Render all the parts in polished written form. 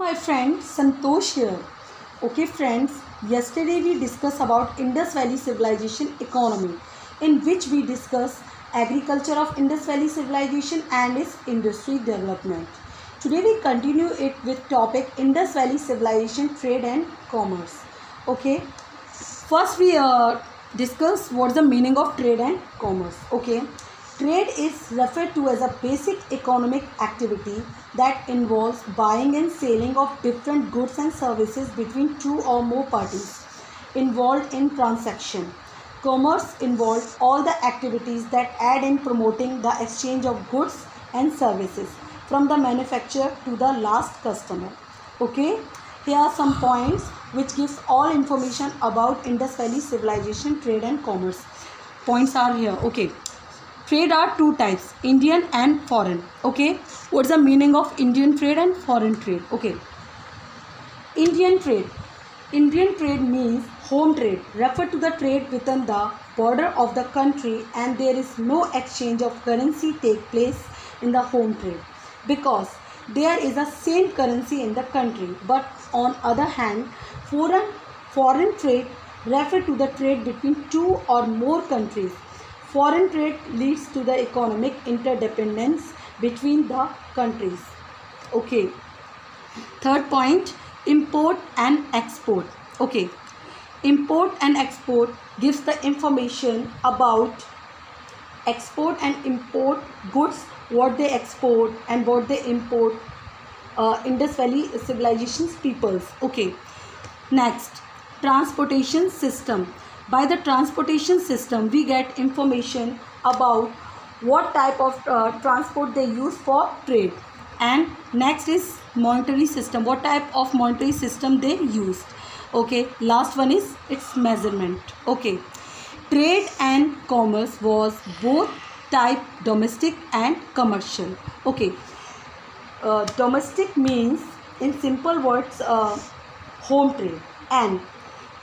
My friend Santosh here. Okay friends, yesterday we discussed about Indus Valley Civilization economy, in which we discussed agriculture of Indus Valley Civilization and its industry development. Today we continue it with topic Indus Valley Civilization, trade and commerce. Okay, first we discuss what's the meaning of trade and commerce. Okay, trade is referred to as a basic economic activity that involves buying and selling of different goods and services between two or more parties involved in transaction. Commerce involves all the activities that aid in promoting the exchange of goods and services from the manufacturer to the last customer. Okay, here are some points which gives all information about Indus Valley Civilization, trade and commerce. Points are here. Okay, trade are two types, Indian and foreign. Okay, what's the meaning of Indian trade and foreign trade? Okay, Indian trade. Indian trade means home trade, refer to the trade within the border of the country, and there is no exchange of currency take place in the home trade because there is a same currency in the country. But on other hand, foreign trade refer to the trade between two or more countries. Foreign trade leads to the economic interdependence between the countries. Okay. Third point, import and export. Okay. Import and export gives the information about export and import goods, what they export and what they import. Indus Valley Civilization's peoples. Okay. Next, transportation system. By the transportation system, we get information about what type of transport they use for trade. And next is monetary system. What type of monetary system they used. Okay. Last one is its measurement. Okay. Trade and commerce was both type domestic and commercial. Okay. Domestic means, in simple words, home trade, and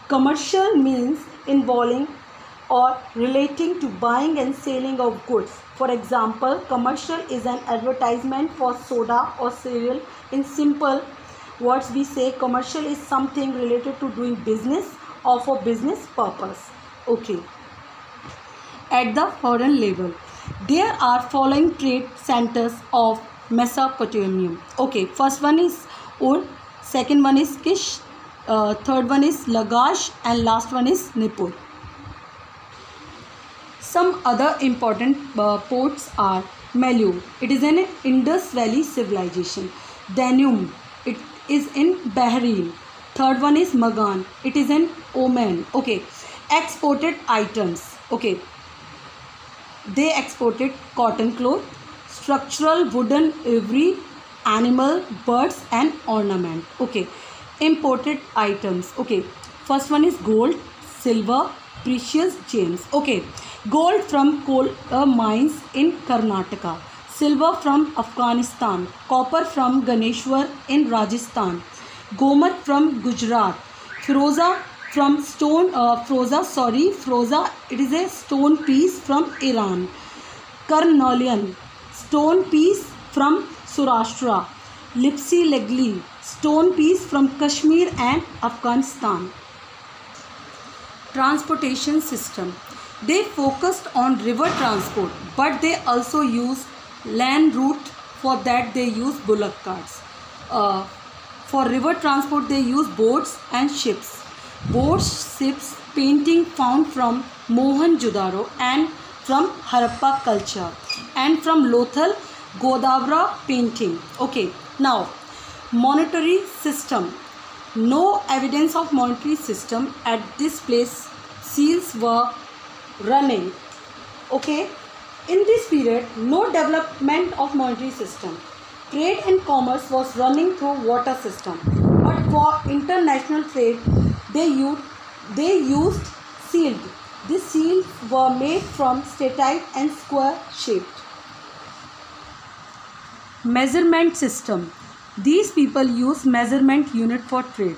commercial means involving or relating to buying and selling of goods. For example, commercial is an advertisement for soda or cereal. In simple words, we say commercial is something related to doing business or for business purpose. Okay. At the foreign level, there are following trade centers of Mesopotamia. Okay, first one is Ur, second one is Kish, third one is Lagash, and last one is Nippur. Some other important ports are Melu, it is an Indus Valley civilization. Danube, it is in Bahrain. Third one is Magan, it is in Oman. Okay, exported items. Okay, they exported cotton cloth, structural wooden ivory, animal, birds and ornament. Okay, imported items. Okay, first one is gold, silver, precious gems. Okay, gold from coal mines in Karnataka, silver from Afghanistan, copper from Ganeshwar in Rajasthan, gomat from Gujarat, firoza from firoza, it is a stone piece from Iran, carnelian, stone piece from Saurashtra, Lipsy Legli, stone piece from Kashmir and Afghanistan. Transportation system. They focused on river transport, but they also used land route. For that they use bullock carts. For river transport they use boats and ships. Boats, ships, painting found from Mohenjo-daro and from Harappa culture, and from Lothal, Godawara painting. Okay, now monetary system. No evidence of monetary system at this place. Seals were running. Okay, in this period no development of monetary system. Trade and commerce was running through water system, but for international trade they used sealed. These seals were made from statite and square shaped. Measurement system. These people use measurement unit for trade.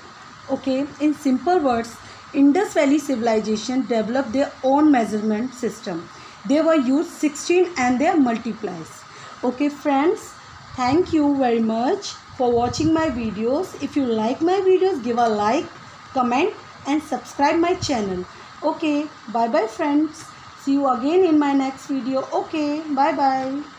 Okay, in simple words, Indus Valley Civilization developed their own measurement system. They were used 16 and their multiplies. Okay friends, thank you very much for watching my videos. If you like my videos, give a like, comment and subscribe my channel. Okay, bye bye friends. See you again in my next video. Okay, bye bye.